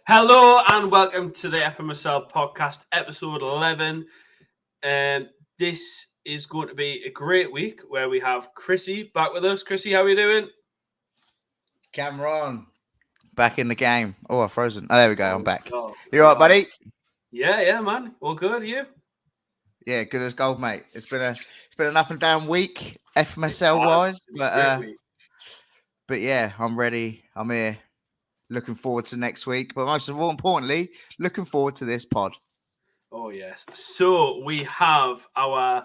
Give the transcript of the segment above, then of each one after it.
Hello and welcome to the FMSL podcast, episode 11. This is going to be a great week where we have Chrissy back with us. Chrissy, how are you doing? Cameron, back in the game. Oh, I've frozen. Oh, there we go. I'm back. Oh, You all right, buddy? Yeah, man. All good. You? Yeah, good as gold, mate. It's been an up and down week, FMSL wise, but yeah, I'm ready. I'm here. Looking forward to next week, but most of all, importantly, looking forward to this pod. Oh yes. So we have our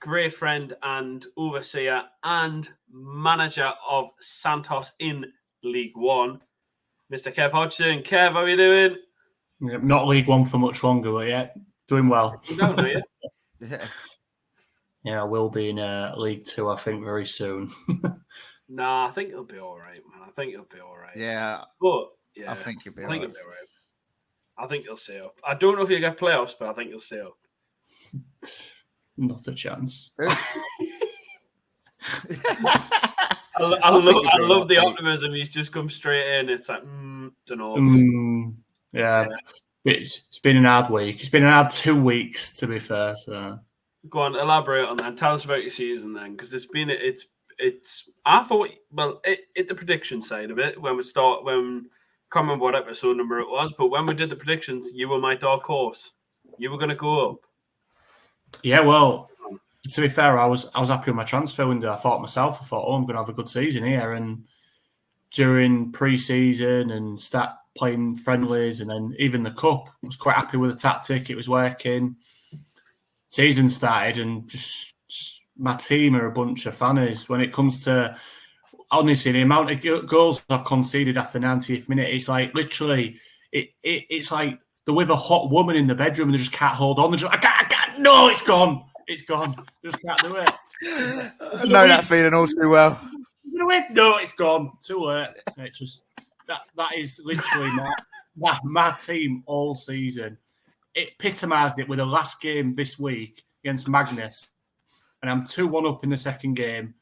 great friend and overseer and manager of Santos in League One, Mr. Kev Hodgson. Kev, how are you doing? Not League One for much longer, but yeah, doing well. You don't know, Yeah, I will be in League Two, I think, very soon. Nah, I think it'll be all right, man. I think it'll be all right. Yeah, but yeah, I think it'll be all right. I think he'll stay up. I don't know if he'll get playoffs, but I think he'll stay up. Not a chance. I love the optimism. He's just come straight in. It's like, don't know. Yeah. It's been an hard week. It's been an hard 2 weeks, to be fair. So go on, elaborate on that. Tell us about your season then, because it's. I thought, well, at the prediction side of it, when I can't remember what episode number it was, but when we did the predictions, you were my dark horse. You were going to go up. Yeah, well, to be fair, I was happy with my transfer window. I thought, I'm going to have a good season here. And during pre-season and start playing friendlies and then even the cup, I was quite happy with the tactic. It was working. Season started and just my team are a bunch of fannies. When it comes to, honestly, the amount of goals I've conceded after the 90th minute, it's like literally, it's like they're with a hot woman in the bedroom and they just can't hold on. They're just, I can't, no, it's gone. It's gone. Just can't do it. I know that feeling all too well. No, it's gone. Too late. It's just, that is literally my team all season. It epitomised it with the last game this week against Magnus. And I'm 2-1 up in the second game.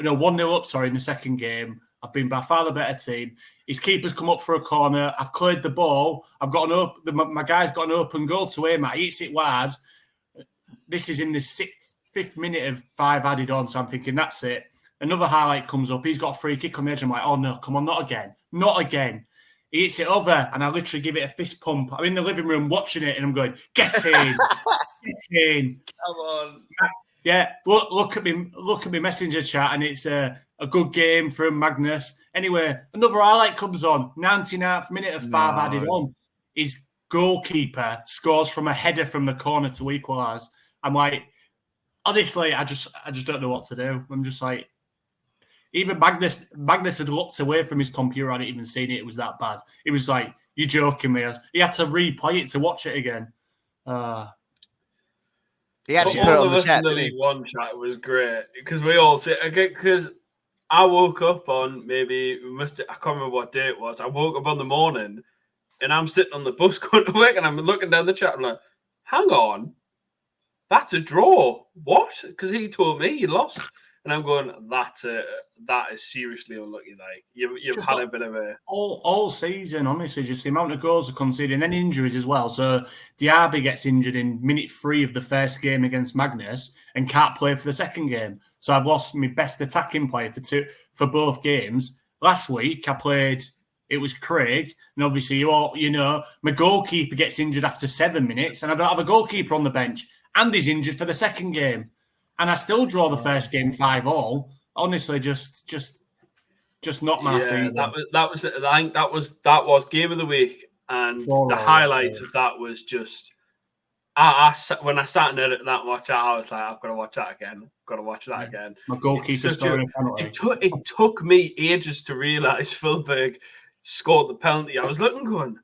No, 1-0 up, sorry, in the second game. I've been by far the better team. His keeper's come up for a corner. I've cleared the ball. I've got my guy's got an open goal to aim at. He hits it wide. This is in the fifth minute of 5 added on. So I'm thinking, that's it. Another highlight comes up. He's got a free kick on the edge. I'm like, oh no, come on, not again. Not again. He hits it over and I literally give it a fist pump. I'm in the living room watching it and I'm going, get in. Get in. Come on. Yeah, look at me messenger chat and it's a good game from Magnus. Anyway, another highlight comes on, 99th minute of 5 added on. His goalkeeper scores from a header from the corner to equalise. I'm like, honestly, I just don't know what to do. I'm just like, even Magnus had looked away from his computer. I hadn't even seen it. It was that bad. It was like, you're joking me. He had to replay it to watch it again. He actually put it on the chat. The League One chat was great because we all say because I woke up on I can't remember what day it was. I woke up on the morning and I'm sitting on the bus going to work and I'm looking down the chat. I'm like, hang on, that's a draw. What? Because he told me he lost. And I'm going, that is seriously unlucky. Like you've had a bit of a all season, honestly, just the amount of goals are conceded and then injuries as well. So Diaby gets injured in minute 3 of the first game against Magnus and can't play for the second game. So I've lost my best attacking player for both games. Last week I played. It was Craig, and obviously you know my goalkeeper gets injured after 7 minutes, and I don't have a goalkeeper on the bench, and he's injured for the second game. And I still draw the first game 5-5. Honestly, just not my season. That was game of the week, and the highlights of that was just. When I sat and edited that watch, I was like, I've got to watch that again. Again. My goalkeeper scoring a penalty. It took me ages to realise Filberg scored the penalty. I was looking, going,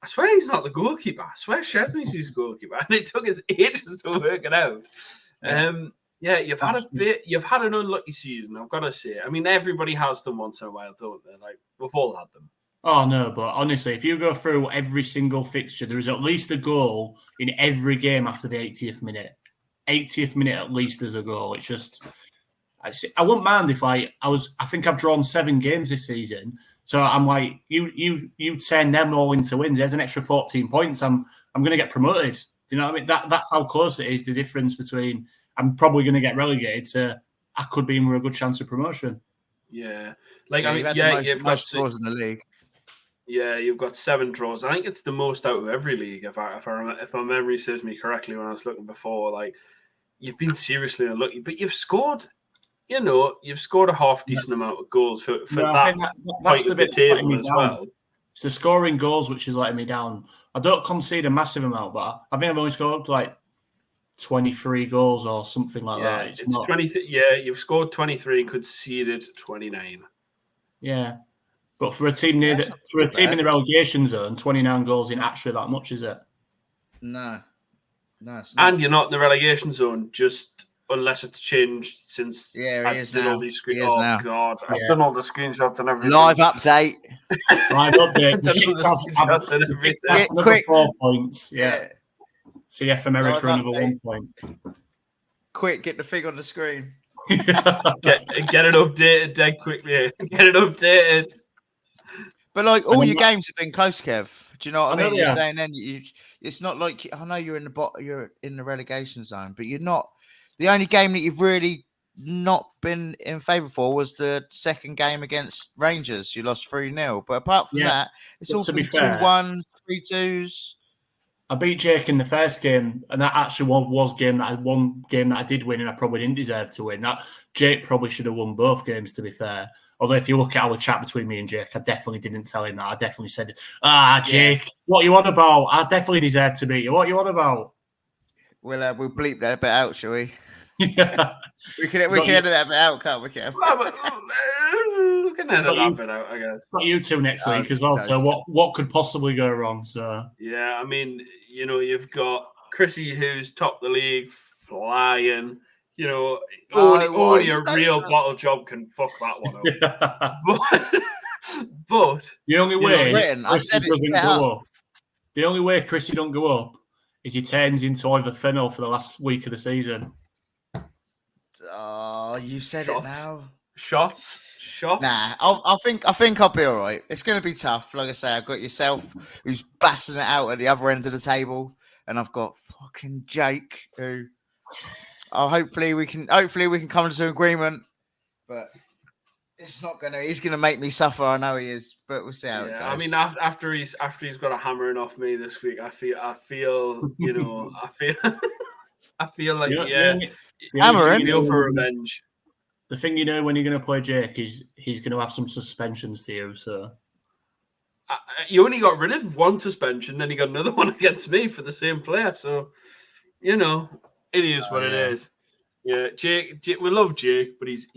I swear he's not the goalkeeper. I swear Chesney's his goalkeeper, and it took us ages to work it out. You've had an unlucky season, I've got to say. I mean, everybody has them once in a while, don't they? Like, we've all had them. Oh, no, but honestly, if you go through every single fixture, there is at least a goal in every game after the 80th minute. 80th minute, at least there's a goal. It's just, I wouldn't mind if I think I've drawn 7 games this season. So I'm like, you turn them all into wins. There's an extra 14 points. I'm going to get promoted. Do you know what I mean? That's how close it is. The difference between I'm probably going to get relegated to I could be in with a good chance of promotion. Yeah, like Yeah, I mean, you've had yeah, the most draws in the league. Yeah, you've got 7 draws. I think it's the most out of every league. If my memory serves me correctly, when I was looking before, like you've been seriously unlucky, but you've scored. You've scored a half decent amount of goals for I think that's point the of the bit that's letting table me as down. well. It's the scoring goals which is letting me down. I don't concede a massive amount, but I think I've only scored like 23 goals or something like that. It's not 20. Yeah, you've scored 23 and conceded 29. Yeah, but for a team in the relegation zone, 29 goals in actually that much, is it? No, it's not. And you're not in the relegation zone, just unless it's changed since I did all now. these now. God, I've done all the screenshots and everything. Live update. Live update. The has another 4 points. Yeah. CF America for another 1 point. Quick, get the thing on the screen. Get it updated dead quickly. Get it updated. But like all your games have been close, Kev. Do you know what I mean? You're yeah. saying then it's not like I know you're in the relegation zone, but you're not. The only game that you've really not been in favour for was the second game against Rangers. You lost 3-0. But apart from that, it's all been 2-1s, 3-2s. I beat Jake in the first game, and that actually was one game that I did win, and I probably didn't deserve to win. That Jake probably should have won both games, to be fair. Although if you look at our chat between me and Jake, I definitely didn't tell him that. I definitely said, Jake, what you on about? I definitely deserve to beat you. What you on about? We'll bleep that bit out, shall we? Yeah. we can edit that bit out, can't we, Kev? We can edit that bit out, I guess. Got you two next week as well. No. So what could possibly go wrong? So yeah, I mean, you've got Chrissy, who's top the league, flying. Only a real bottle job can fuck that one up. but the only way Chrissy doesn't go up. The only way Chrissy don't go up is he turns into either Fennel for the last week of the season. Oh, you said it now. Shots. Nah, I think I'll be all right. It's going to be tough. Like I say, I've got yourself who's bassing it out at the other end of the table, and I've got fucking Jake who. Hopefully we can come to an agreement, but it's not gonna. He's gonna make me suffer. I know he is, but we'll see how it goes. I mean, after he's got a hammering off me this week, I feel I feel like hammering. Feel for revenge. The thing when you're going to play Jake is he's going to have some suspensions to you. So you only got rid of one suspension, then you got another one against me for the same player. So it is what it is. Yeah, Jake, we love Jake, but he's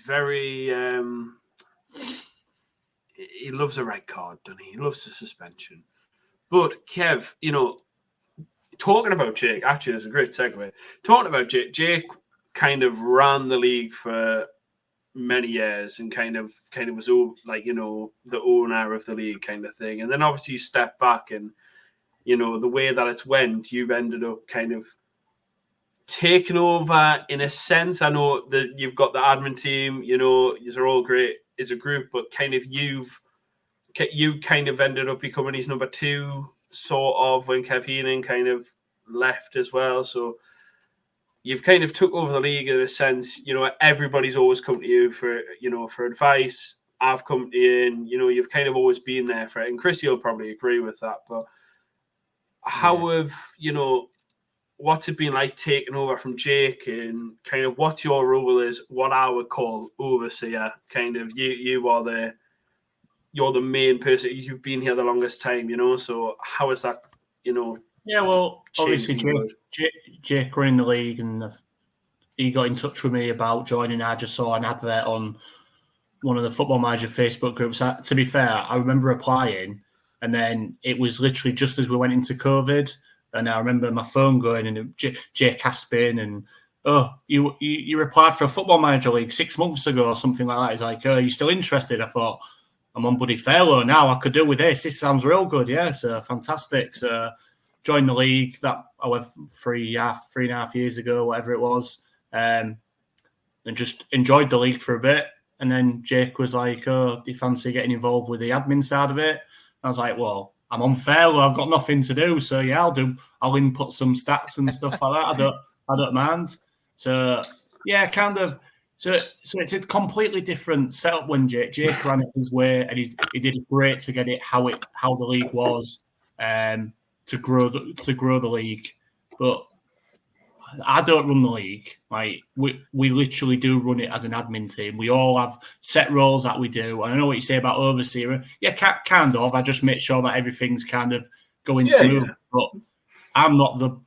very he loves a red card, doesn't he? He loves the suspension. But Kev, talking about Jake, actually, there's a great segue. Talking about Jake kind of ran the league for many years and kind of was all like the owner of the league kind of thing, and then obviously you step back and the way that it's went, you've ended up kind of taken over in a sense. I know that you've got the admin team, you're all great as a group, but kind of you kind of ended up becoming his number 2 sort of when Kev Heenan kind of left as well. So you've kind of took over the league in a sense. Everybody's always come to you for advice. I've come to you and you've kind of always been there for it, and Chrissy will probably agree with that. But how have what's it been like taking over from Jake, and kind of what your role is, what I would call overseer? Kind of you're the main person. You've been here the longest time, so how is that, Yeah, well, obviously Jake running the league, and he got in touch with me about joining. I just saw an advert on one of the Football Manager Facebook groups. To be fair, I remember applying, and then it was literally just as we went into COVID. And I remember my phone going, and Jake Caspin, and you applied for a Football Manager league 6 months ago or something like that. He's like, are you still interested? I thought, I'm on Buddy Fairlow now. I could do with this. This sounds real good. Yeah, so fantastic. So joined the league that I went 3.5 years ago, whatever it was, and just enjoyed the league for a bit. And then Jake was like, "Oh, do you fancy getting involved with the admin side of it?" I was like, "Well, I'm on fail. I've got nothing to do, so yeah, I'll input some stats and stuff like that. I don't mind." So yeah, kind of. So it's a completely different setup when Jake ran it his way, and he did great to get it how the league was, to grow the league. But I don't run the league. Like we literally do run it as an admin team. We all have set roles that we do. And I know what you say about overseer. Yeah, kind of. I just make sure that everything's kind of going smooth. Yeah. But I'm not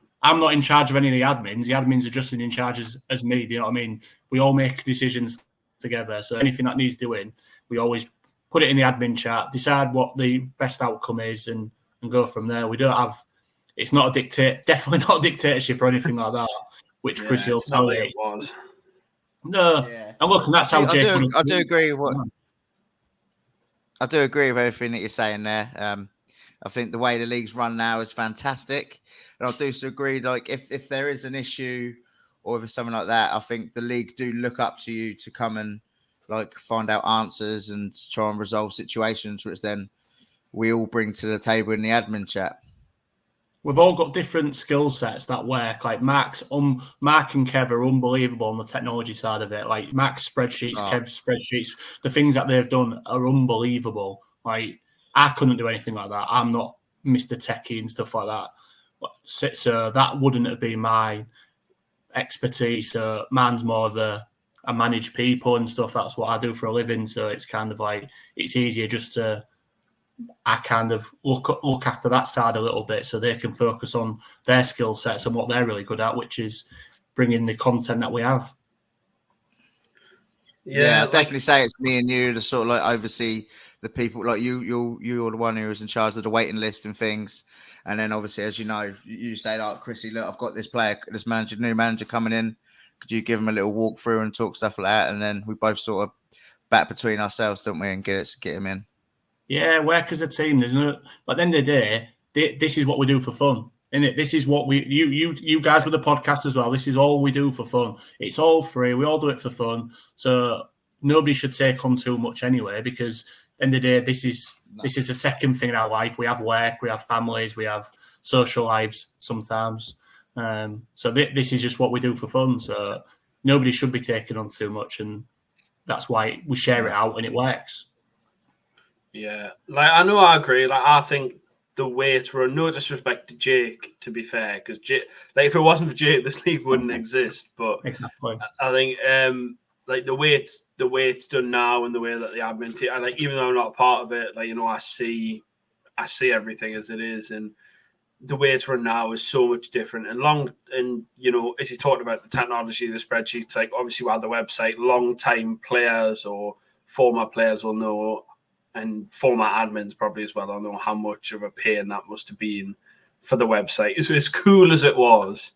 in charge of any of the admins. The admins are just in charge as me. Do you know what I mean? We all make decisions together. So anything that needs doing, we always put it in the admin chat, decide what the best outcome is, and go from there. We don't have. It's not definitely not a dictatorship or anything like that, which Chrissy will tell you. It was. No. Yeah. And look, and that's how Jake would have I do agree with everything that you're saying there. I think the way the league's run now is fantastic. And I do agree, like, if there is an issue or if it's something like that, I think the league do look up to you to come and, like, find out answers and try and resolve situations, which then we all bring to the table in the admin chat. We've all got different skill sets that work. Like Mark and Kev are unbelievable on the technology side of it. Like Mark's spreadsheets, Kev's spreadsheets, the things that they've done are unbelievable. Like I couldn't do anything like that. I'm not Mr. Techie and stuff like that. So that wouldn't have been my expertise. So mine's more of I manage people and stuff. That's what I do for a living. So it's kind of like it's easier just to. I kind of look after that side a little bit so they can focus on their skill sets and what they're really good at, which is bringing the content that we have. Yeah, I'd definitely say it's me and you to sort of like oversee the people. Like you're the one who was in charge of the waiting list and things. And then obviously, as you know, you say like, Chrissy, look, I've got this new manager coming in. Could you give him a little walkthrough and talk stuff like that? And then we both sort of bat between ourselves, don't we, and get him in. Yeah, work as a team. There's no. But at the end of the day, this is what we do for fun, isn't it? This is what you guys with the podcast as well. This is all we do for fun. It's all free. We all do it for fun. So nobody should take on too much anyway, because at the end of the day, this is the second thing in our life. We have work, we have families, we have social lives sometimes. So this is just what we do for fun. So nobody should be taking on too much, and that's why we share it out and it works. Yeah, like I know I agree. Like I think the way to run, no disrespect to Jake, to be fair, because Jake, like if it wasn't for Jake, this league wouldn't exist. But exactly, I think like the way it's done now and the way that the admin team, and like even though I'm not a part of it, like you know I see everything as it is, and the way it's run now is so much different and you know as you talked about the technology, the spreadsheets, like obviously we have the website, long time players or former players will know. And former admins probably as well. I don't know how much of a pain that must have been for the website. So as cool as it was,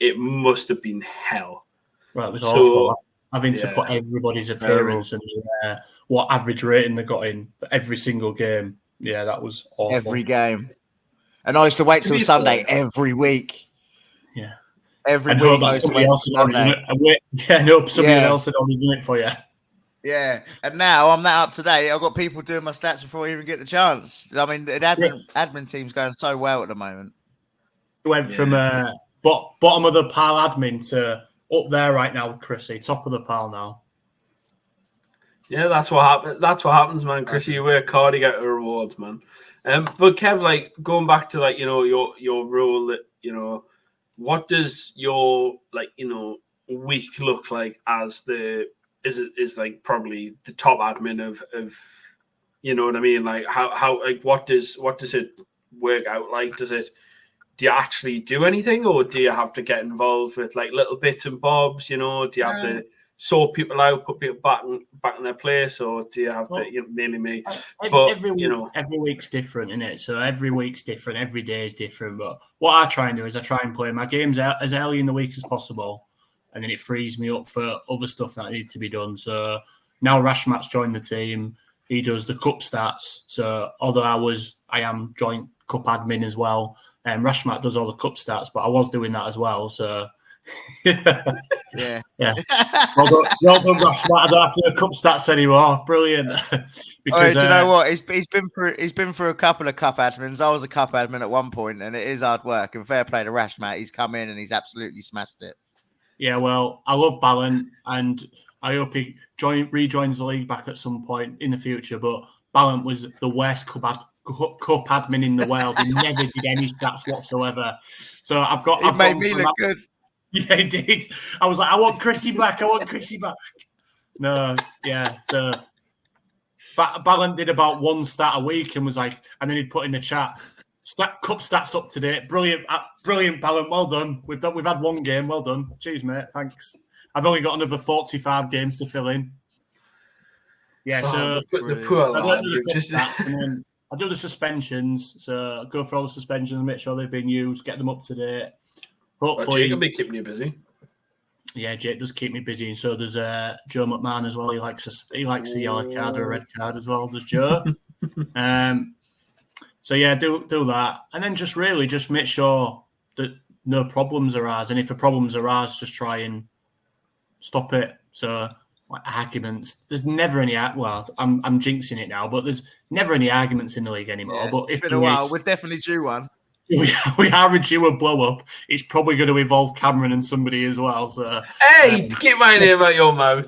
it must have been hell. Well, it was awful. Having to put everybody's appearance and what average rating they got in for every single game. Yeah, that was awful. Every game. And I used to wait till Sunday every week. Yeah. Every week I used to wait till Sunday. Somebody else had already done it for you. Yeah, and now I'm that up to date. I've got people doing my stats before I even get the chance. I mean, the admin team's going so well at the moment. We went from bottom of the pile admin to up there right now, Chrissy, top of the pile now. Yeah, that's what happens. That's what happens, man. Chrissy, you work hard, you get the rewards, man. But Kev, like going back to like you know your role, that you know, what does your like you know week look like as the is like probably the top admin of you know what I mean? Like how like what does it work out like? Do you actually do anything, or do you have to get involved with like little bits and bobs? You know, do you have to sort people out, put people back in their place, or do you have to mainly me? Every week's different, isn't it? So every week's different, every day is different. But what I try and do is I try and play my games as early in the week as possible. And then it frees me up for other stuff that needs to be done. So now Rashmat's joined the team. He does the cup stats. So although I am joint cup admin as well. And Rashmat does all the cup stats, but I was doing that as well. So Yeah. Well done, Rashford. I don't have to do cup stats anymore. Brilliant. Because do you know what? He's been through a couple of cup admins. I was a cup admin at one point, and it is hard work. And fair play to Rash, Matt. He's come in and he's absolutely smashed it. Yeah, well, I love Balant, and I hope he rejoins the league back at some point in the future. But Balant was the worst cup admin in the world. He never did any stats whatsoever. So I've made me look good. Yeah, he did. I was like, I want Chrissy back. No, yeah. So Balant did about one stat a week and was like, and then he'd put in the chat, cup stats up to date. Brilliant, Balant. Well done. We've had one game. Well done. Cheers, mate. Thanks. I've only got another 45 games to fill in. Yeah, so the poor I lad. don't do the cup stats, and then I do the suspensions. So I go for all the suspensions, make sure they've been used, get them up to date. Hopefully, Jake will be keeping you busy. Yeah, Jake does keep me busy, and so does Joe McMahon as well. He likes a yellow card or a red card as well. Does Joe? So yeah, do that, and then just make sure that no problems arise, and if a problems arise, just try and stop it. So like arguments, there's never any. Well, I'm jinxing it now, but there's never any arguments in the league anymore. Yeah, but if it's been a while, we're definitely due one. We are due a blow up. It's probably going to involve Cameron and somebody as well. So hey, keep my name out your mouth.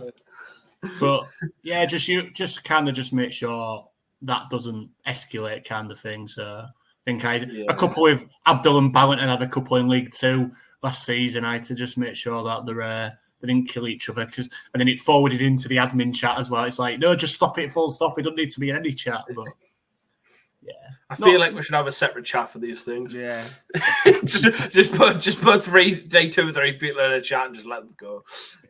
But yeah, just kind of make sure that doesn't escalate, kind of thing. So I think a couple with Abdul and Balant and had a couple in League 2 last season. I had to just make sure that they didn't kill each other, and then it forwarded into the admin chat as well. It's like, no, just stop it, full stop. It doesn't need to be in any chat, but. Yeah, I feel like we should have a separate chat for these things. Yeah, just put 2 or 3 people in a chat and just let them go.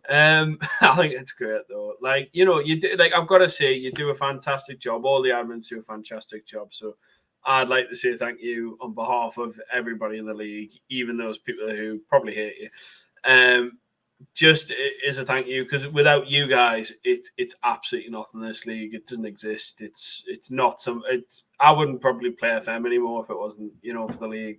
I think it's great though. Like, you know, you do, like, I've got to say, you do a fantastic job. All the admins do a fantastic job. So I'd like to say thank you on behalf of everybody in the league, even those people who probably hate you. Just as a thank you, because without you guys, it's absolutely nothing. This league, it doesn't exist. It's not some. I wouldn't probably play FM anymore if it wasn't, you know, for the league.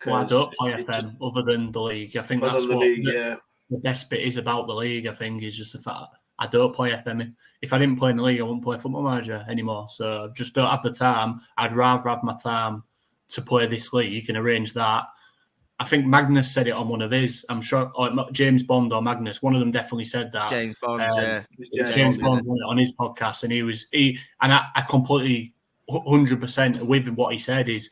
Well, I don't play FM other than the league. I think that's what the best bit is about the league. I think is just the fact I don't play FM. If I didn't play in the league, I wouldn't play Football Manager anymore. So just don't have the time. I'd rather have my time to play this league and arrange that. I think Magnus said it on one of his. I'm sure James Bond or Magnus. One of them definitely said that. James Bond, James Bond on his podcast, and I completely 100% with what he said is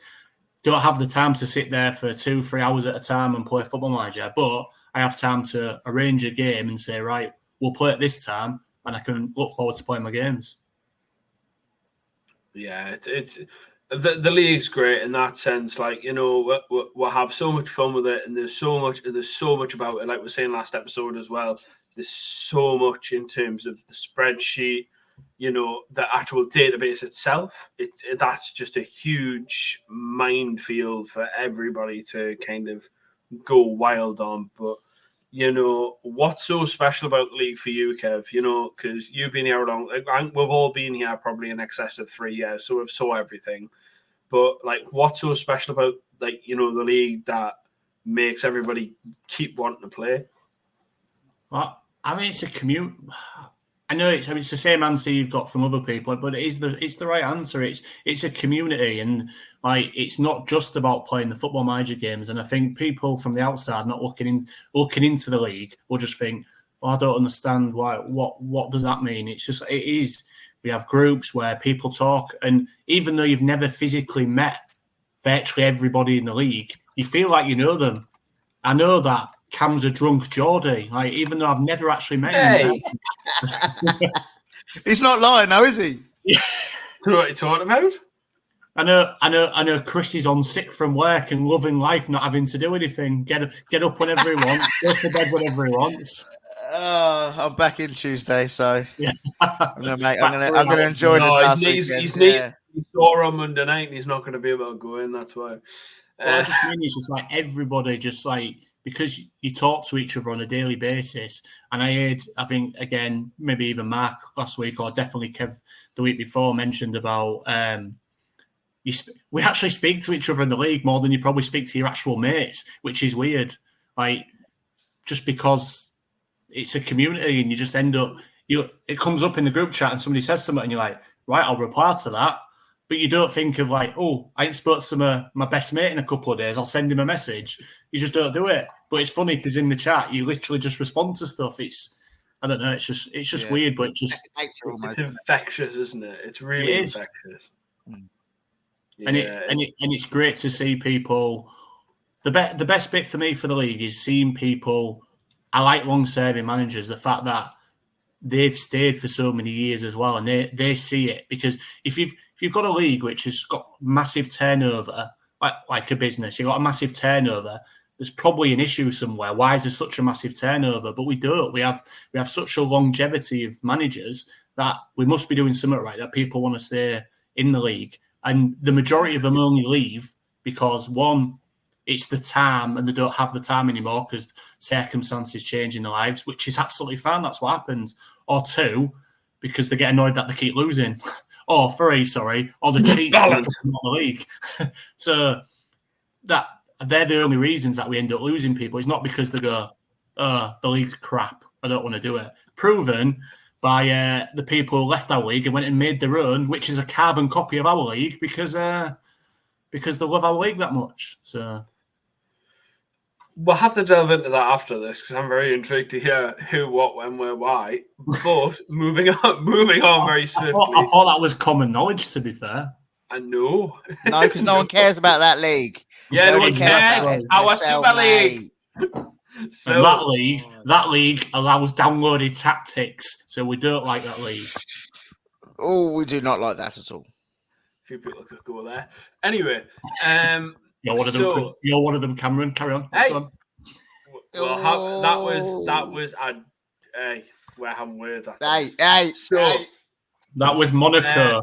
don't have the time to sit there for 2-3 hours at a time and play Football Manager, but I have time to arrange a game and say, right, we'll play it this time, and I can look forward to playing my games. Yeah, it's. The league's great in that sense. Like, you know, we'll have so much fun with it, and there's so much about it. Like we were saying last episode as well, there's so much in terms of the spreadsheet, you know, the actual database itself. That's just a huge minefield for everybody to kind of go wild on. But, you know, what's so special about the league for you, Kev? You know, because you've been here long. We've all been here probably in excess of 3 years, so we've saw everything. But, like, what's so special about, like, you know, the league that makes everybody keep wanting to play? Well, I mean, it's a commute. I know it's the same answer you've got from other people, but it's the right answer. It's a community, and like it's not just about playing the Football Manager games. And I think people from the outside not looking into the league will just think, "Well, I don't understand why. What does that mean?" It is. We have groups where people talk, and even though you've never physically met virtually everybody in the league, you feel like you know them. I know that Cam's a drunk Geordie, like even though I've never actually met him. He's not lying now, is he? Yeah. Do you know what you're talking about? I know Chris is on sick from work and loving life, not having to do anything. Get up whenever he wants, go to bed whenever he wants. I'm back in Tuesday, so yeah. I'm gonna enjoy this last weekend. He's sore on Monday night and he's not going to be able to go in. That's why. Well, I just mean it's just like everybody, just like because you talk to each other on a daily basis. And I think again, maybe even Mark last week or definitely Kev the week before mentioned about we actually speak to each other in the league more than you probably speak to your actual mates, which is weird. Like just because it's a community and you just end up, it comes up in the group chat and somebody says something and you're like, right, I'll reply to that. But you don't think of like, oh, I ain't spoke to my best mate in a couple of days, I'll send him a message. You just don't do it. But it's funny because in the chat, you literally just respond to stuff. I don't know, it's just weird, but it's infectious, isn't it? It's really infectious. And it's great to see people. The best bit for me for the league is seeing people. I like long-serving managers. The fact that they've stayed for so many years as well, and they see it, because if you've got a league which has got massive turnover, like a business, you've got a massive turnover. There's probably an issue somewhere. Why is there such a massive turnover? But we don't. We have such a longevity of managers that we must be doing something right, that people want to stay in the league. And the majority of them only leave because, one, it's the time and they don't have the time anymore because circumstances change in their lives, which is absolutely fine. That's what happens. Or two, because they get annoyed that they keep losing. Or three, or the cheats in the league. So they're the only reasons that we end up losing people. It's not because they go, the league's crap, I don't want to do it. Proven by the people who left our league and went and made their own, which is a carbon copy of our league because they love our league that much. So we'll have to delve into that after this because I'm very intrigued to hear who, what, when, where, why. But moving on very swiftly. I thought that was common knowledge, to be fair. I know. No, because no one cares about that league. Yeah, no one cares. Our Super League. So that league allows downloaded tactics, so we don't like that league. Oh, we do not like that at all. A few people could go there. Anyway, you're one of them, Cameron. Carry on. Hey. Well, that was we're having words. That was Monaco.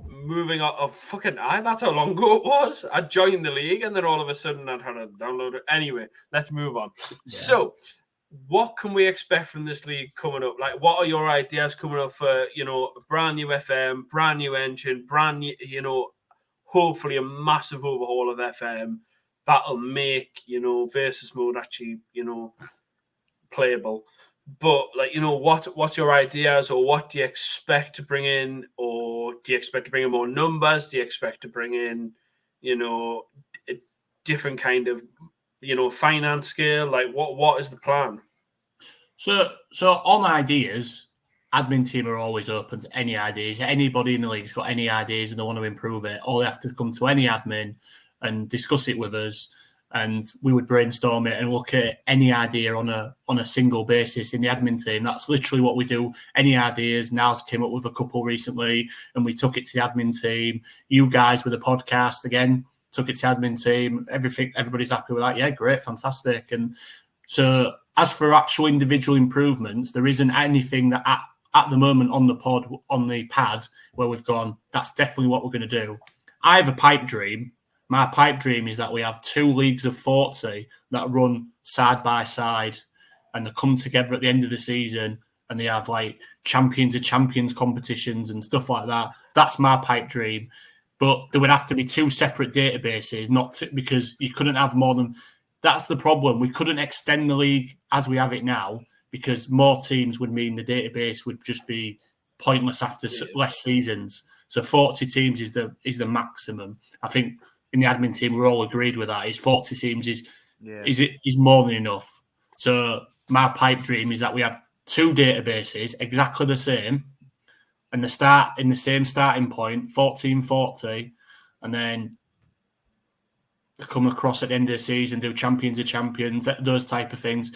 Moving on. Oh, that's how long ago it was. I joined the league and then all of a sudden I'd had to download it. Anyway, let's move on. Yeah. So, what can we expect from this league coming up? Like, what are your ideas coming up for, a brand new FM, brand new engine, brand new, hopefully a massive overhaul of FM that'll make, versus mode actually, playable. But what's your ideas, or what do you expect to bring in, or do you expect to bring in more numbers? Do you expect to bring in, a different kind of, finance scale? Like what is the plan? So on ideas, admin team are always open to any ideas. Anybody in the league's got any ideas and they want to improve it, all they have to come to any admin and discuss it with us. And we would brainstorm it and look at any idea on a single basis in the admin team. That's literally what we do. Any ideas. Niles came up with a couple recently and we took it to the admin team. You guys with a podcast, again, took it to the admin team. Everybody's happy with that. Yeah, great, fantastic. And so as for actual individual improvements, there isn't anything that at the moment on the pad where we've gone, that's definitely what we're going to do. I have a pipe dream. My pipe dream is that we have 2 leagues of 40 that run side by side and they come together at the end of the season and they have like champions of champions competitions and stuff like that. That's my pipe dream. But there would have to be 2 separate databases, because you couldn't have more than... That's the problem. We couldn't extend the league as we have it now because more teams would mean the database would just be pointless after less seasons. So 40 teams is the maximum. I think... In the admin team, we're all agreed with that. 40 teams is more than enough. So my pipe dream is that we have 2 databases exactly the same, and they start in the same starting point, 14-40, and then they come across at the end of the season, do champions of champions, those type of things.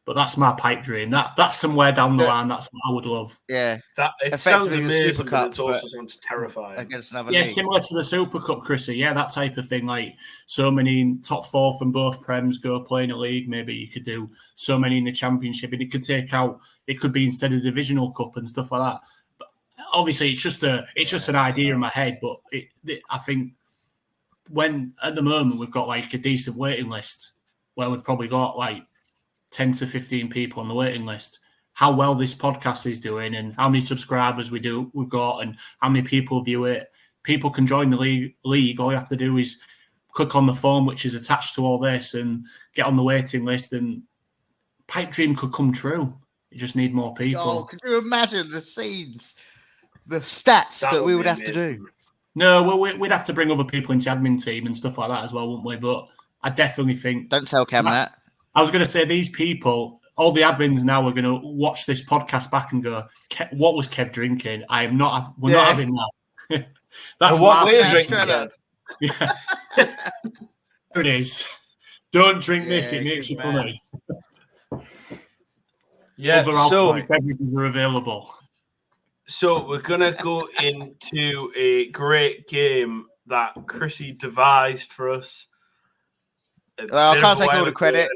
But that's my pipe dream. That's somewhere down the line. That's what I would love. Yeah, it sounds amazing, but it also sounds terrifying. Against another league. Similar to the Super Cup, Chrissy. Yeah, that type of thing. Like so many top 4 from both Prems go play in a league. Maybe you could do so many in the Championship, and it could take out. It could be instead of Divisional Cup and stuff like that. But obviously, it's just an idea in my head. But I think when at the moment we've got like a decent waiting list where we've probably got like 10 to 15 people on the waiting list, how well this podcast is doing and how many subscribers we've got and how many people view it. People can join the league. All you have to do is click on the form which is attached to all this and get on the waiting list. And pipe dream could come true. You just need more people. Oh, could you imagine the scenes, the stats that we would have to do? No, well, we'd have to bring other people into the admin team and stuff like that as well, wouldn't we? But I definitely think... Don't tell Cam that. I was going to say, these people, all the admins now are going to watch this podcast back and go, what was Kev drinking? We're not having that. That's what we're drinking, Kev. Yeah. There it is. Don't drink this, it makes you funny. Yeah, other alcoholic beverages are available. So we're going to go into a great game that Chrissy devised for us. Well, I can't take all the credit.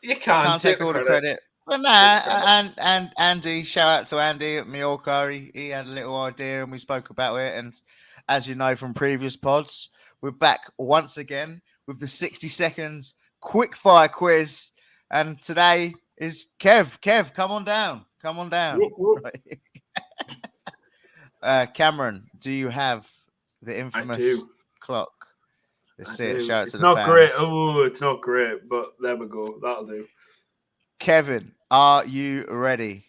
You can't take all the credit. Well, nah, and Andy, shout out to Andy at Mallorca. He had a little idea and we spoke about it. And as you know from previous pods, we're back once again with the 60 seconds quick fire quiz. And today is Kev. Kev, come on down. Come on down. Whoop, whoop. Cameron, do you have the infamous clock? Let's see it. Shout out to the fans. Not great. Oh, it's not great, but there we go. That'll do. Kevin, are you ready?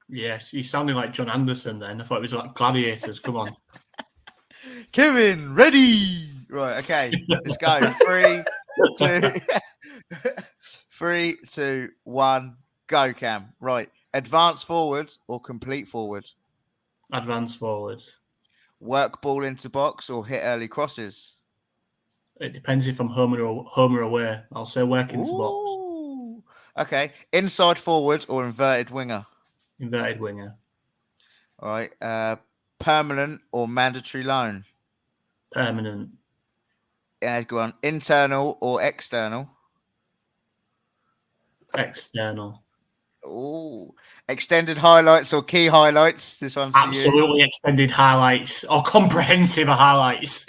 Yes, you sounded like John Anderson then. I thought it was like Gladiators. Come on. Kevin, ready? Right, okay. Let's go. 3, 2, 1, go, Cam. Right. Advance forward or complete forward? Advance forward. Work ball into box or hit early crosses? It depends if I'm home or away. I'll say work into box. Okay. Inside forward or inverted winger? Inverted winger. All right. Permanent or mandatory loan? Permanent. Yeah, go on. Internal or external? External. Oh, extended highlights or key highlights? This one's for absolutely you. Extended highlights or comprehensive highlights.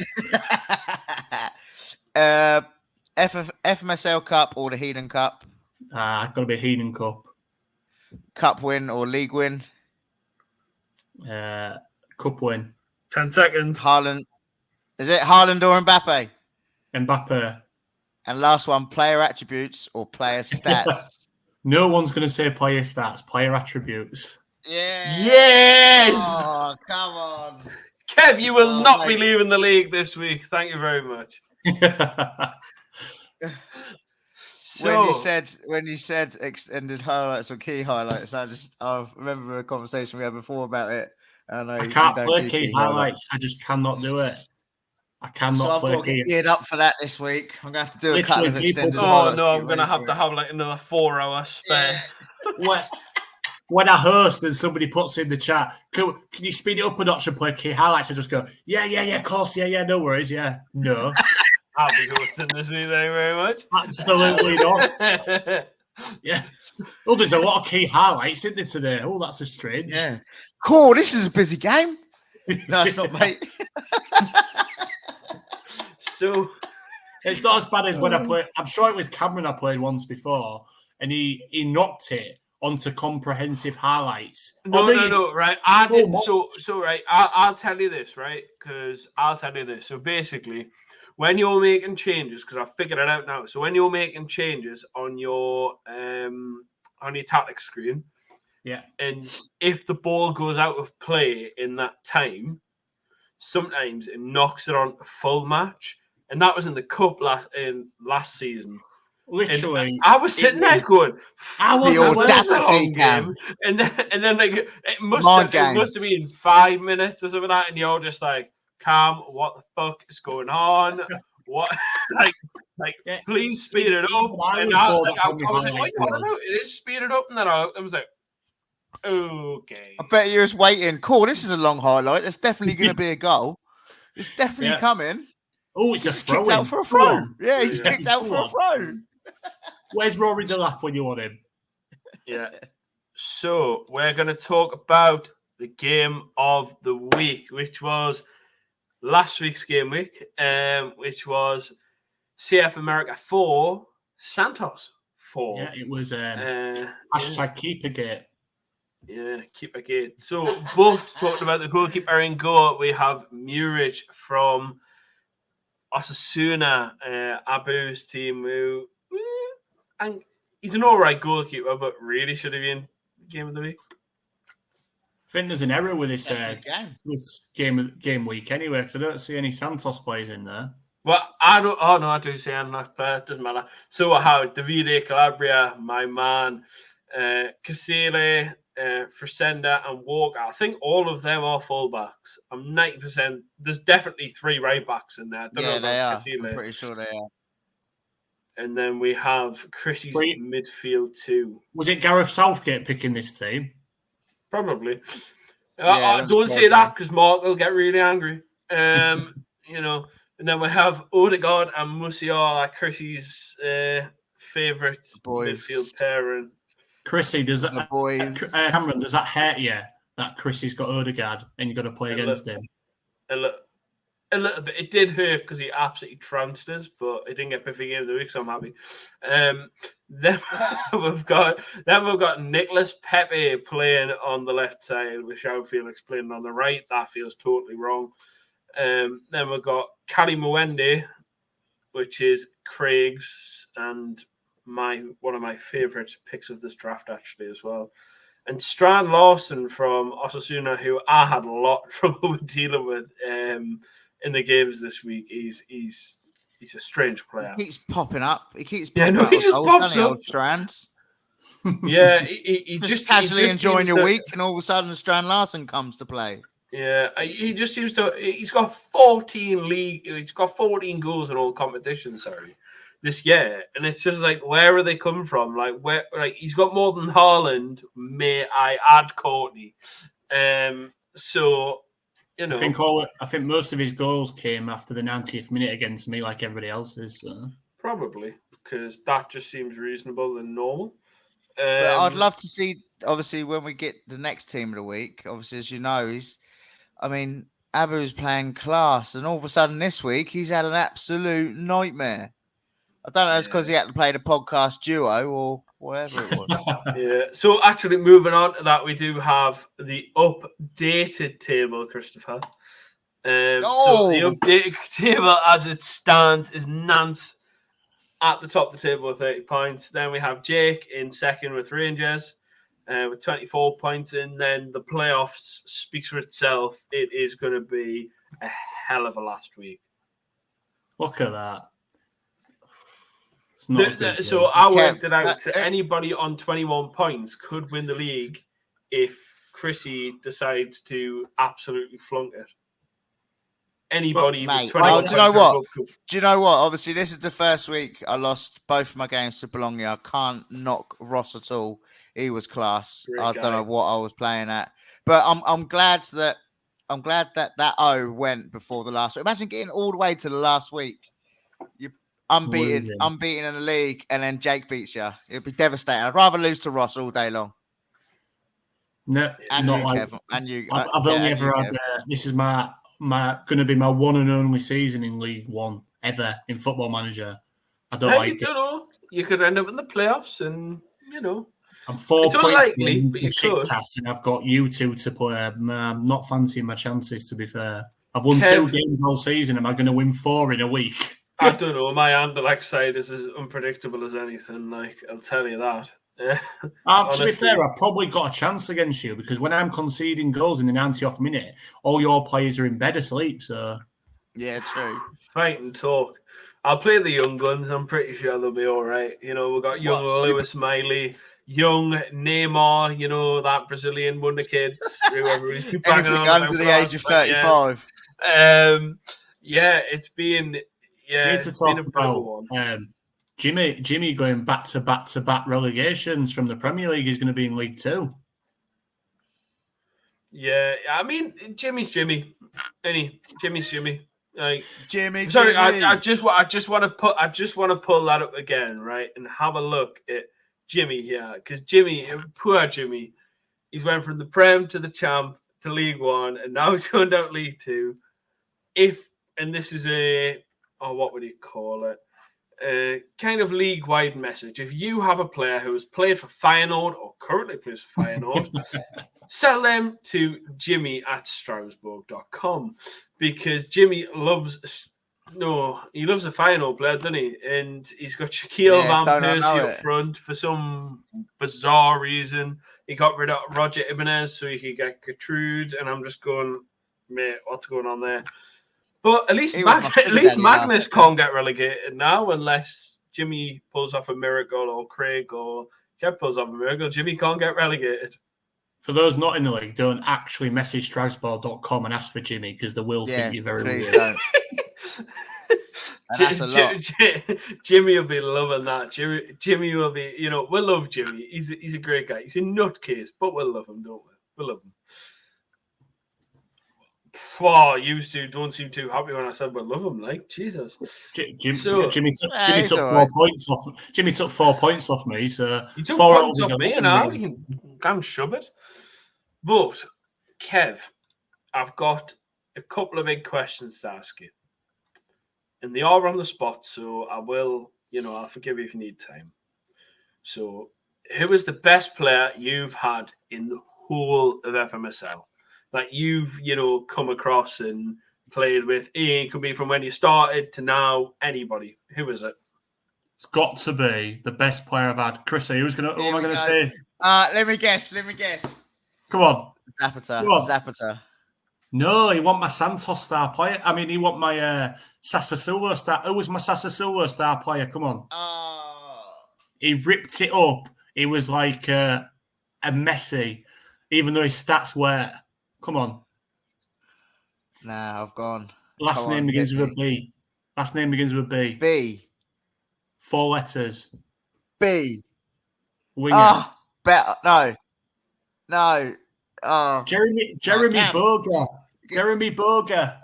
FMSL Cup or the Heaton Cup? Got to be Heaton Cup. Cup win or league win? Cup win. 10 seconds. Haaland. Is it Haaland or Mbappe? Mbappe. And last one, player attributes or player stats? No one's going to say player stats, player attributes. Yeah. Yes! Oh, come on. Kev, you will not be leaving the league this week. Thank you very much. When you said extended highlights or key highlights, I remember a conversation we had before about it. And I can't play key highlights. I just cannot do it. I cannot play. So I've got to get geared up for that this week. I'm going to have to do a couple of extended highlights. Oh no, I'm going to have like another 4 hours spare. Yeah. When I host and somebody puts in the chat, can you speed it up a notch and play key highlights? I just go, yeah, of course, yeah, no worries, yeah, no. I'll be hosting this week, thank you very much. Absolutely not. Yeah. Oh, there's a lot of key highlights, isn't there, today? Oh, that's a strange. Yeah. Cool, this is a busy game. No, it's not, mate. So it's not as bad as when I played. I'm sure it was Cameron I played once before, and he knocked it onto comprehensive highlights. No, right. I did so right. I'll tell you this, right? Because I'll tell you this. So basically, when you're making changes, because I've figured it out now. So when you're making changes on your tactics screen, yeah, and if the ball goes out of play in that time, sometimes it knocks it on a full match. And that was in the cup last season. Literally, and I was sitting there going, "The audacity, Cam!" And then like it must have been 5 minutes or something like that, and you're just like, "Cam, what the fuck is going on? What like please speed it up." And I was like, "What about it is speeded up?" And then I was like, "Okay." I bet you was waiting. Cool, this is a long highlight. There's definitely going to be a goal. It's definitely coming. Oh, it's he's kicked out for a throw. Yeah, he's kicked out for a throw. Where's Rory Delap when you want him? Yeah. So we're going to talk about the game of the week, which was last week's game week, which was CF America 4, Santos 4. Yeah, it was hashtag Keepergate. Yeah, Keepergate. So both talking about the goalkeeper in goal, we have Muric from Osasuna, Abu's team, and he's an all right goalkeeper, but really should have been game of the week. I think there's an error with this game week anyway, because I don't see any Santos players in there. Well, I don't. Oh no, I do see I'm not player. Doesn't matter. So I have Davide Calabria, my man, Casile, Fresenda, and Walker. I think all of them are fullbacks. I'm 90%. There's definitely 3 right backs in there. Yeah, they are. I'm pretty sure they are. And then we have Chrissy's midfield too. Was it Gareth Southgate picking this team? Probably. Yeah, don't say that because Mark will get really angry. You know. And then we have Odegaard and Musiala, Chrissy's favourite midfield pairing. Chrissy, does that Cameron, does that hurt you that Chrissy's got Odegaard and you've got to play against him? A little bit. It did hurt because he absolutely trounced us, but it didn't get perfect game of the week, so I'm happy. Then we've got Nicholas Pepe playing on the left side with João Felix playing on the right. That feels totally wrong. Then we've got Kali Mwende, which is Craig's and one of my favourite picks of this draft actually as well. And Strand Larson from Osasuna, who I had a lot of trouble with dealing with in the games this week. He's a strange player. He keeps popping up. He just pops up. Strand. Yeah, he just casually enjoying your week, and all of a sudden Strand Larson comes to play. Yeah, he just seems to. He's got 14 goals in all competitions. This year, and it's just like, where are they coming from? Like, where? Like, he's got more than Haaland. May I add Courtney? So, you know, I think most of his goals came after the 90th minute against me, like everybody else's. So. Probably because that just seems reasonable and normal. But I'd love to see, obviously, when we get the next team of the week. Obviously, as you know, Abu's playing class, and all of a sudden this week he's had an absolute nightmare. I don't know if it's because he had to play the podcast duo or whatever it was. Yeah. So actually, moving on to that, we do have the updated table, Christopher. So the updated table as it stands is Nantes at the top of the table with 30 points. Then we have Jake in second with Rangers with 24 points. And then the playoffs speaks for itself. It is going to be a hell of a last week. Look at that. So I worked it out. So anybody on 21 points could win the league if Chrissy decides to absolutely flunk it. Anybody with 21 points. Do you know what? Obviously, this is the first week I lost both my games to Bologna. I can't knock Ross at all. He was class. I don't know what I was playing at, but I'm glad that O went before the last week. Imagine getting all the way to the last week. You unbeaten in the league, and then Jake beats you. It'd be devastating. I'd rather lose to Ross all day long. No, and not you, like Kevin, and you. I've only ever had. This is my going to be my one and only season in League One ever in Football Manager. I don't like it. Know. You could end up in the playoffs, and I'm 4 points in Besiktas, and I've got you two to play. I'm not fancying my chances, to be fair. I've won 2 games all season. Am I going to win 4 in a week? I don't know. My Anderlecht side is as unpredictable as anything. Like, I'll tell you that. To be fair, I've probably got a chance against you because when I'm conceding goals in the 90th minute, all your players are in bed asleep. So, yeah, true. Fight and talk. I'll play the young guns. I'm pretty sure they'll be all right. We've got young Lewis Miley, young Neymar. That Brazilian wonder kid. Whoever he's anything under the age of 35. Yeah, it's been. Yeah, need to talk about Jimmy going back to back relegations from the Premier League. Is going to be in League 2. Yeah, I mean Jimmy's Jimmy. Jimmy's Jimmy. Like Jimmy. Sorry, I just want to pull that up again, right, and have a look at Jimmy here because poor Jimmy, he's went from the Prem to the Champ to League 1, and now he's going down League 2. And this is what would you call it? Kind of league-wide message. If you have a player who has played for Feyenoord or currently plays for Feyenoord, sell them to Jimmy at Strasbourg.com because Jimmy loves No, he loves a final player, doesn't he? And he's got Shaquille Van don't I know Persie up it? front for some bizarre reason. He got rid of Roger Ibanez so he could get Gertrude, and I'm just going, mate, what's going on there? But at least He was my sugar daddy last Magnus season. can't get relegated now unless Jimmy pulls off a miracle or Craig or Kev pulls off a miracle. Jimmy can't get relegated. For those not in the league, don't actually message Strasbourg.com and ask for Jimmy because they will think you're very please weird. don't. And that's a lot. Jimmy will be loving that. Jimmy will be, we'll love Jimmy. He's a great guy. He's a nutcase, but we'll love him, don't we? We'll love him. Oh, you two don't seem too happy when I said we'll love him. Like, Jesus. Jimmy took 4 right. points off. Jimmy took 4 points off me, so he took 4 points off me, and now you can shove it. But Kev, I've got a couple of big questions to ask you, and they are on the spot, so I will, I'll forgive you if you need time. So, who is the best player you've had in the whole of FMSL that you've, come across and played with? It could be from when you started to now. Anybody? Who is it? It's got to be the best player I've had. Chrissy, who am I going to say? Let me guess. Come on. Zapata. No, he want my Santos star player. I mean, he want my Sassuolo star. Who was my Sassuolo star player? Come on. He ripped it up. He was like a Messi, even though his stats were. Come on. Nah, I've gone. Last name begins with a B. Last name begins with a B. B. 4 letters. B. Winger. Oh, better. No. Oh. Jeremy Boga. Jeremy Boga.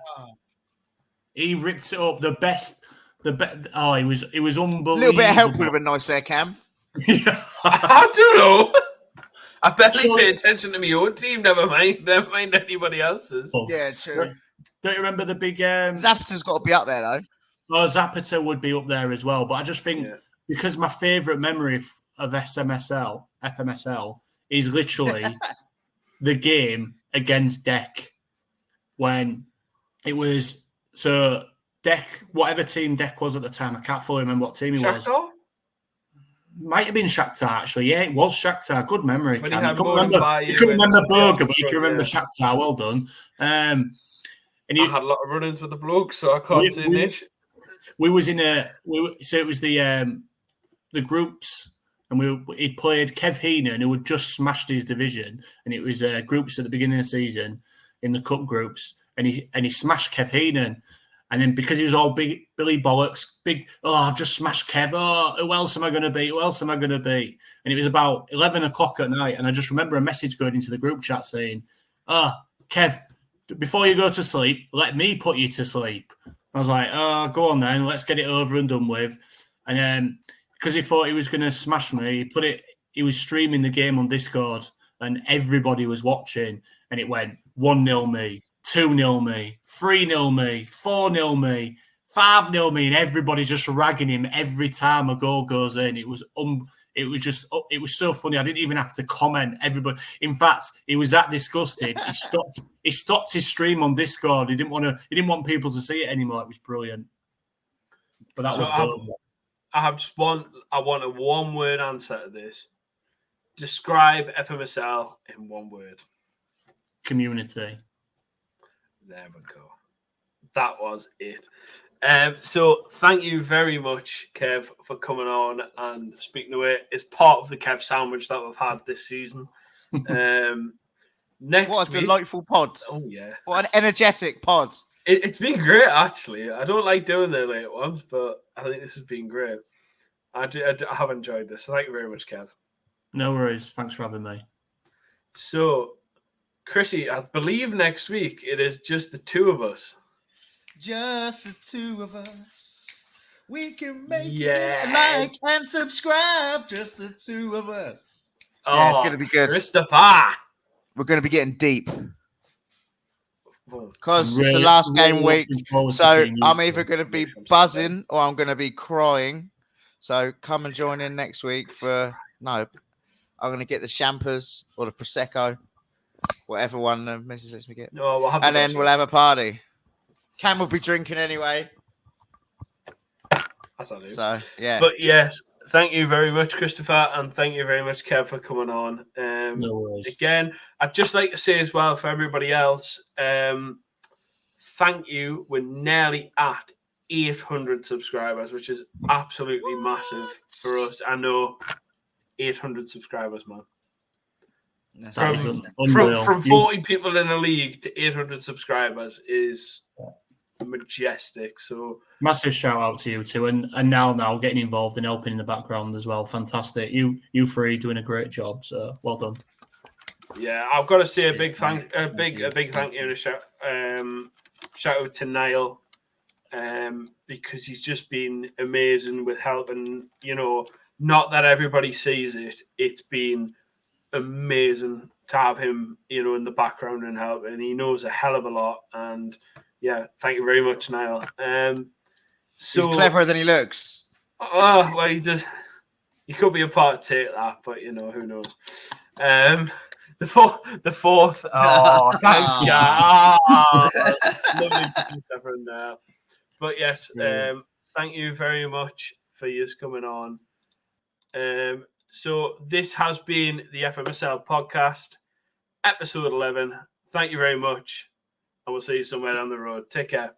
He ripped it up. He was unbelievable. A little bit of help would have been nice there, Cam. I don't know. I barely pay attention to my own team. Never mind anybody else's. Yeah, true. Don't you remember the big? Zapata's got to be up there though. Well, Zapata would be up there as well, but I just think because my favourite memory of FMSL is literally the game against Deck when it was Deck, whatever team Deck was at the time. I can't fully remember what team he was. Might have been Shakhtar, actually. Yeah, it was Shakhtar. Good memory. You couldn't remember Boga, but you can remember Shakhtar. Well done. I had a lot of run-ins with the blokes, so I can't say much. We was in it was the groups, and he played Kev Heenan, who had just smashed his division, and it was groups at the beginning of the season in the cup groups, and he smashed Kev Heenan. And then because he was all big, Billy Bollocks, I've just smashed Kev. Oh, who else am I going to be? And it was about 11 o'clock at night. And I just remember a message going into the group chat saying, Kev, before you go to sleep, let me put you to sleep. I was like, go on then. Let's get it over and done with. And then because he thought he was going to smash me, he was streaming the game on Discord and everybody was watching. And it went 1-0 me. 2-0 me, 3-0 me, 4-0 me, 5-0 me, and everybody's just ragging him every time a goal goes in. It was so funny. I didn't even have to comment. Everybody, in fact, he was that disgusted. He stopped his stream on Discord. He didn't want people to see it anymore. It was brilliant. But that was good. I have just I want a one-word answer to this. Describe FMSL in one word. Community. There we go. That was it. So thank you very much, Kev, for coming on and speaking to it. It's part of the Kev sandwich that we've had this season. What a delightful pod. Oh, yeah. What an energetic pod. It's been great, actually. I don't like doing the late ones, but I think this has been great. I have enjoyed this. So thank you very much, Kev. No worries. Thanks for having me. So, Chrissy, I believe next week it is just the two of us. Just the two of us. We can make it. Like and subscribe. Just the two of us. Oh, yeah, it's going to be good. Christopher. We're going to be getting deep. Because it's the last game week. So I'm either going to be buzzing or I'm going to be crying. So come and join in next week I'm going to get the champers or the Prosecco. Whatever one the missus lets me get. No, and then we'll have a party. Cam will be drinking anyway. As I do. So, yeah. But yes, thank you very much, Christopher, and thank you very much, Kev, for coming on. No worries. Again, I'd just like to say as well for everybody else, thank you. We're nearly at 800 subscribers, which is absolutely massive for us. I know 800 subscribers, man. From 40 people in the league to 800 subscribers is majestic. So massive shout out to you two, and now getting involved and helping in the background as well. Fantastic. You three doing a great job. So well done. Yeah, I've got to say a big thank you and a shout out to Niall, because he's just been amazing with helping. You know, not that everybody sees it. It's been amazing to have him, you know, in the background and helping. He knows a hell of a lot, and yeah, thank you very much, Niall. He's cleverer than he looks. Oh well, he could be a part to take that, but you know, who knows. The fourth. Oh, thanks, guys. Lovely to there. But yes, thank you very much for you coming on. So this has been the FMSL podcast, episode 11. Thank you very much, and we'll see you somewhere down the road. Take care.